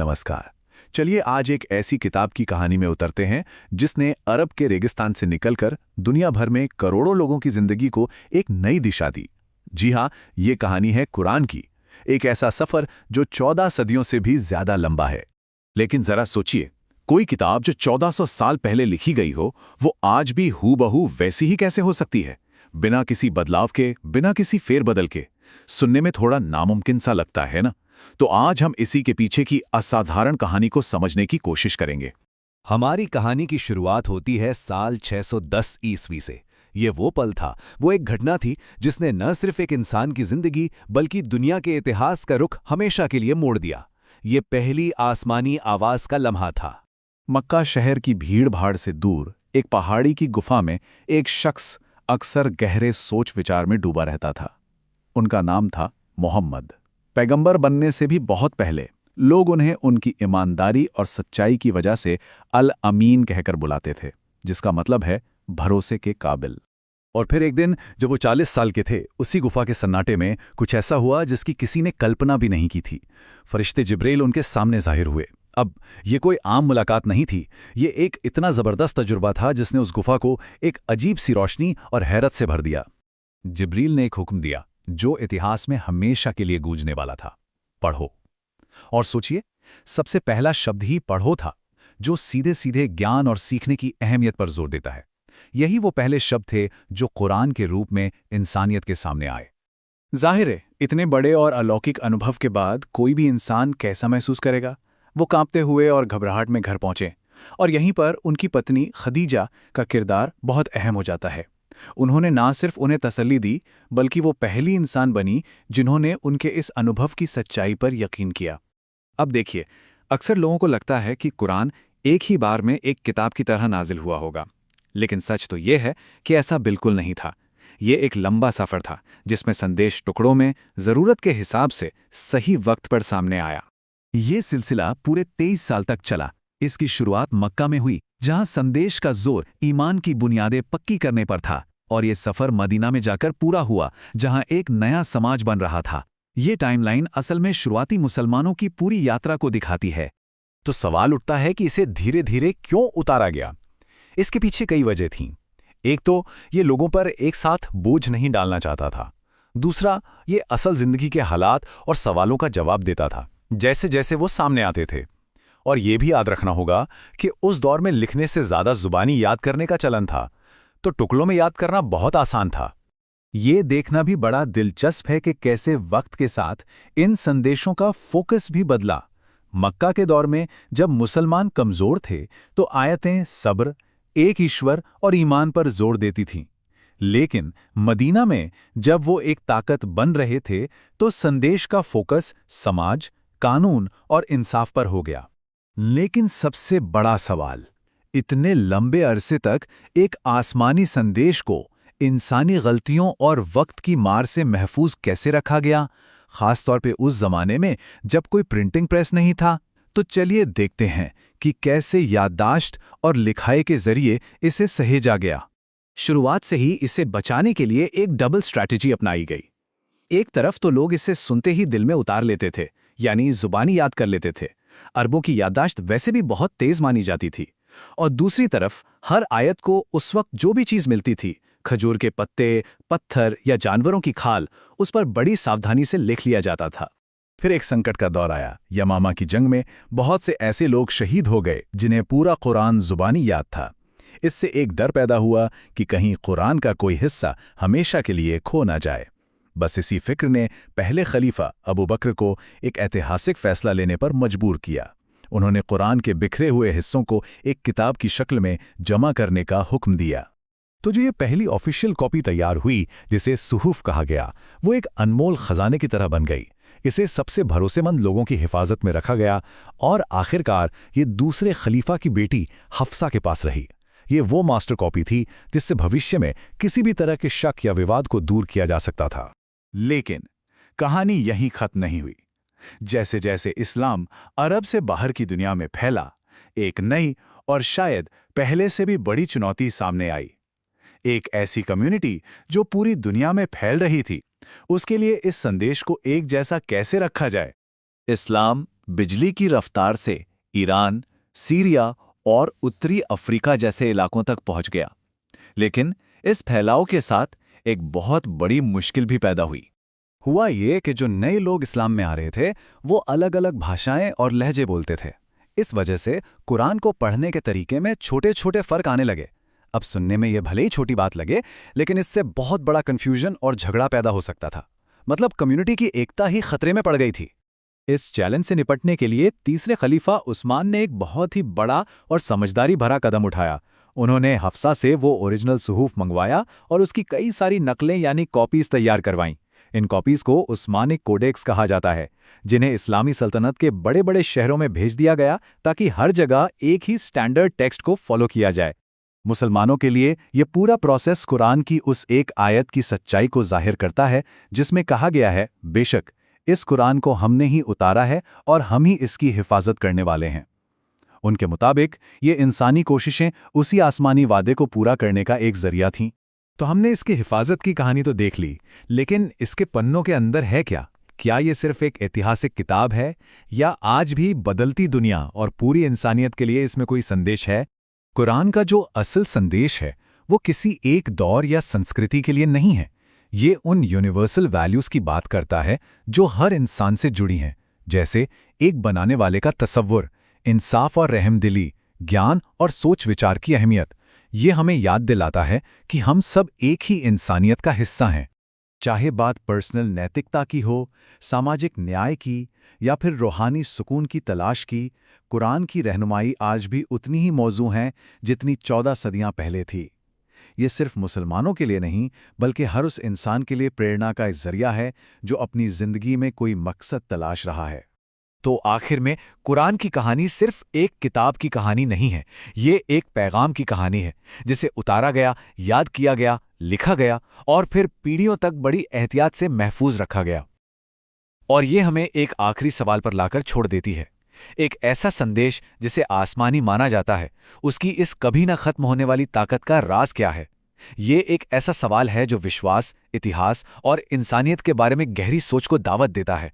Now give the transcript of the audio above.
नमस्कार। चलिए आज एक ऐसी किताब की कहानी में उतरते हैं जिसने अरब के रेगिस्तान से निकलकर दुनिया भर में करोड़ों लोगों की जिंदगी को एक नई दिशा दी। जी हाँ, ये कहानी है कुरान की। एक ऐसा सफर जो 14 सदियों से भी ज्यादा लंबा है। लेकिन जरा सोचिए, कोई किताब जो 1400 साल पहले लिखी गई हो, वो आज भी हूबहू वैसी ही कैसे हो सकती है? बिना किसी बदलाव के, बिना किसी फेरबदल के। सुनने में थोड़ा नामुमकिन सा लगता है ना? तो आज हम इसी के पीछे की असाधारण कहानी को समझने की कोशिश करेंगे। हमारी कहानी की शुरुआत होती है साल 610 ईस्वी से। ये वो पल था, वो एक घटना थी जिसने न सिर्फ एक इंसान की जिंदगी बल्कि दुनिया के इतिहास का रुख हमेशा के लिए मोड़ दिया। ये पहली आसमानी आवाज का लम्हा था। मक्का शहर की भीड़-भाड़ से दूर एक पहाड़ी की गुफा में एक शख्स अक्सर गहरे सोच विचार में डूबा रहता था। उनका नाम था मोहम्मद। पैगंबर बनने से भी बहुत पहले लोग उन्हें उनकी ईमानदारी और सच्चाई की वजह से अल अमीन कहकर बुलाते थे, जिसका मतलब है भरोसे के काबिल। और फिर एक दिन जब वो 40 साल के थे, उसी गुफा के सन्नाटे में कुछ ऐसा हुआ जिसकी किसी ने कल्पना भी नहीं की थी। फरिश्ते जिब्रील उनके सामने जाहिर हुए। अब ये कोई आम मुलाकात नहीं थी, ये एक इतना जबरदस्त तजुर्बा था जिसने उस गुफा को एक अजीब सी रोशनी और हैरत से भर दिया। जिब्रील ने एक हुक्म दिया जो इतिहास में हमेशा के लिए गूंजने वाला था, पढ़ो। और सोचिए, सबसे पहला शब्द ही पढ़ो था, जो सीधे सीधे ज्ञान और सीखने की अहमियत पर जोर देता है। यही वो पहले शब्द थे जो कुरान के रूप में इंसानियत के सामने आए। जाहिर है, इतने बड़े और अलौकिक अनुभव के बाद कोई भी इंसान कैसा महसूस करेगा? वो कांपते हुए और घबराहट में घर पहुंचे, और यहीं पर उनकी पत्नी खदीजा का किरदार बहुत अहम हो जाता है। उन्होंने ना सिर्फ उन्हें तसल्ली दी, बल्कि वो पहली इंसान बनी जिन्होंने उनके इस अनुभव की सच्चाई पर यकीन किया। अब देखिए, अक्सर लोगों को लगता है कि कुरान एक ही बार में एक किताब की तरह नाजिल हुआ होगा, लेकिन सच तो ये है कि ऐसा बिल्कुल नहीं था। ये एक लंबा सफ़र था जिसमें संदेश टुकड़ों में ज़रूरत के हिसाब से सही वक्त पर सामने आया। ये सिलसिला पूरे 23 साल तक चला। इसकी शुरुआत मक्का में हुई, जहां संदेश का जोर ईमान की बुनियादें पक्की करने पर था, और ये सफर मदीना में जाकर पूरा हुआ, जहां एक नया समाज बन रहा था। ये टाइमलाइन असल में शुरुआती मुसलमानों की पूरी यात्रा को दिखाती है। तो सवाल उठता है कि इसे धीरे धीरे क्यों उतारा गया? इसके पीछे कई वजह थीं। एक तो ये लोगों पर एक साथ बोझ नहीं डालना चाहता था। दूसरा, ये असल जिंदगी के हालात और सवालों का जवाब देता था, जैसे जैसे वो सामने आते थे। और ये भी याद रखना होगा कि उस दौर में लिखने से ज्यादा जुबानी याद करने का चलन था, तो टुकड़ों में याद करना बहुत आसान था। ये देखना भी बड़ा दिलचस्प है कि कैसे वक्त के साथ इन संदेशों का फोकस भी बदला। मक्का के दौर में जब मुसलमान कमजोर थे, तो आयतें सब्र, एक ईश्वर और ईमान पर जोर देती थीं। लेकिन मदीना में जब वो एक ताकत बन रहे थे, तो संदेश का फोकस समाज, कानून और इंसाफ पर हो गया। लेकिन सबसे बड़ा सवाल, इतने लंबे अरसे तक एक आसमानी संदेश को इंसानी गलतियों और वक्त की मार से महफूज कैसे रखा गया, खासतौर पे उस जमाने में जब कोई प्रिंटिंग प्रेस नहीं था? तो चलिए देखते हैं कि कैसे याददाश्त और लिखाई के जरिए इसे सहेजा गया। शुरुआत से ही इसे बचाने के लिए एक डबल स्ट्रैटेजी अपनाई गई। एक तरफ तो लोग इसे सुनते ही दिल में उतार लेते थे, यानी जुबानी याद कर लेते थे। अरबों की याददाश्त वैसे भी बहुत तेज मानी जाती थी। और दूसरी तरफ हर आयत को उस वक्त जो भी चीज मिलती थी, खजूर के पत्ते, पत्थर या जानवरों की खाल, उस पर बड़ी सावधानी से लिख लिया जाता था। फिर एक संकट का दौर आया। यमामा की जंग में बहुत से ऐसे लोग शहीद हो गए जिन्हें पूरा कुरान जुबानी याद था। इससे एक डर पैदा हुआ कि कहीं कुरान का कोई हिस्सा हमेशा के लिए खो ना जाए। बस इसी फिक्र ने पहले खलीफा अबू बकर को एक ऐतिहासिक फैसला लेने पर मजबूर किया। उन्होंने कुरान के बिखरे हुए हिस्सों को एक किताब की शक्ल में जमा करने का हुक्म दिया। तो जो ये पहली ऑफिशियल कॉपी तैयार हुई, जिसे सुहूफ कहा गया, वो एक अनमोल खजाने की तरह बन गई। इसे सबसे भरोसेमंद लोगों की हिफाजत में रखा गया, और आखिरकार ये दूसरे खलीफा की बेटी हफ्सा के पास रही। ये वो मास्टर कॉपी थी जिससे भविष्य में किसी भी तरह के शक या विवाद को दूर किया जा सकता था। लेकिन कहानी यहीं खत्म नहीं हुई। जैसे जैसे इस्लाम अरब से बाहर की दुनिया में फैला, एक नई और शायद पहले से भी बड़ी चुनौती सामने आई। एक ऐसी कम्युनिटी जो पूरी दुनिया में फैल रही थी, उसके लिए इस संदेश को एक जैसा कैसे रखा जाए? इस्लाम बिजली की रफ्तार से ईरान, सीरिया और उत्तरी अफ्रीका जैसे इलाकों तक पहुंच गया। लेकिन इस फैलाव के साथ एक बहुत बड़ी मुश्किल भी पैदा हुई। हुआ ये कि जो नए लोग इस्लाम में आ रहे थे वो अलग अलग भाषाएं और लहजे बोलते थे। इस वजह से कुरान को पढ़ने के तरीके में छोटे छोटे फर्क आने लगे। अब सुनने में ये भले ही छोटी बात लगे, लेकिन इससे बहुत बड़ा कन्फ्यूजन और झगड़ा पैदा हो सकता था। मतलब कम्युनिटी की एकता ही खतरे में पड़ गई थी। इस चैलेंज से निपटने के लिए तीसरे खलीफा उस्मान ने एक बहुत ही बड़ा और समझदारी भरा कदम उठाया। उन्होंने हफ्सा से वो ओरिजिनल सुहूफ मंगवाया और उसकी कई सारी नकलें यानी कॉपीज तैयार करवाईं। इन कॉपीज को उस्मानिक कोडेक्स कहा जाता है, जिन्हें इस्लामी सल्तनत के बड़े बड़े शहरों में भेज दिया गया ताकि हर जगह एक ही स्टैंडर्ड टेक्स्ट को फॉलो किया जाए। मुसलमानों के लिए ये पूरा प्रोसेस कुरान की उस एक आयत की सच्चाई को जाहिर करता है जिसमें कहा गया है, बेशक इस कुरान को हमने ही उतारा है और हम ही इसकी हिफाजत करने वाले हैं। उनके मुताबिक ये इंसानी कोशिशें उसी आसमानी वादे को पूरा करने का एक जरिया थीं। तो हमने इसकी हिफाजत की कहानी तो देख ली, लेकिन इसके पन्नों के अंदर है क्या? क्या ये सिर्फ एक ऐतिहासिक किताब है या आज भी बदलती दुनिया और पूरी इंसानियत के लिए इसमें कोई संदेश है? कुरान का जो असल संदेश है वो किसी एक दौर या संस्कृति के लिए नहीं है। ये उन यूनिवर्सल वैल्यूज की बात करता है जो हर इंसान से जुड़ी हैं, जैसे एक बनाने वाले का तसव्वुर, इंसाफ और रहमदिली, ज्ञान और सोच विचार की अहमियत। ये हमें याद दिलाता है कि हम सब एक ही इंसानियत का हिस्सा हैं। चाहे बात पर्सनल नैतिकता की हो, सामाजिक न्याय की या फिर रूहानी सुकून की तलाश की, कुरान की रहनुमाई आज भी उतनी ही मौजू हैं जितनी 14 सदियां पहले थी। ये सिर्फ मुसलमानों के लिए नहीं, बल्कि हर उस इंसान के लिए प्रेरणा का एक जरिया है जो अपनी जिंदगी में कोई मकसद तलाश रहा है। तो आखिर में कुरान की कहानी सिर्फ एक किताब की कहानी नहीं है, ये एक पैगाम की कहानी है जिसे उतारा गया, याद किया गया, लिखा गया और फिर पीढ़ियों तक बड़ी एहतियात से महफूज रखा गया। और ये हमें एक आखिरी सवाल पर लाकर छोड़ देती है। एक ऐसा संदेश जिसे आसमानी माना जाता है, उसकी इस कभी ना खत्म होने वाली ताकत का राज क्या है? ये एक ऐसा सवाल है जो विश्वास, इतिहास और इंसानियत के बारे में गहरी सोच को दावत देता है।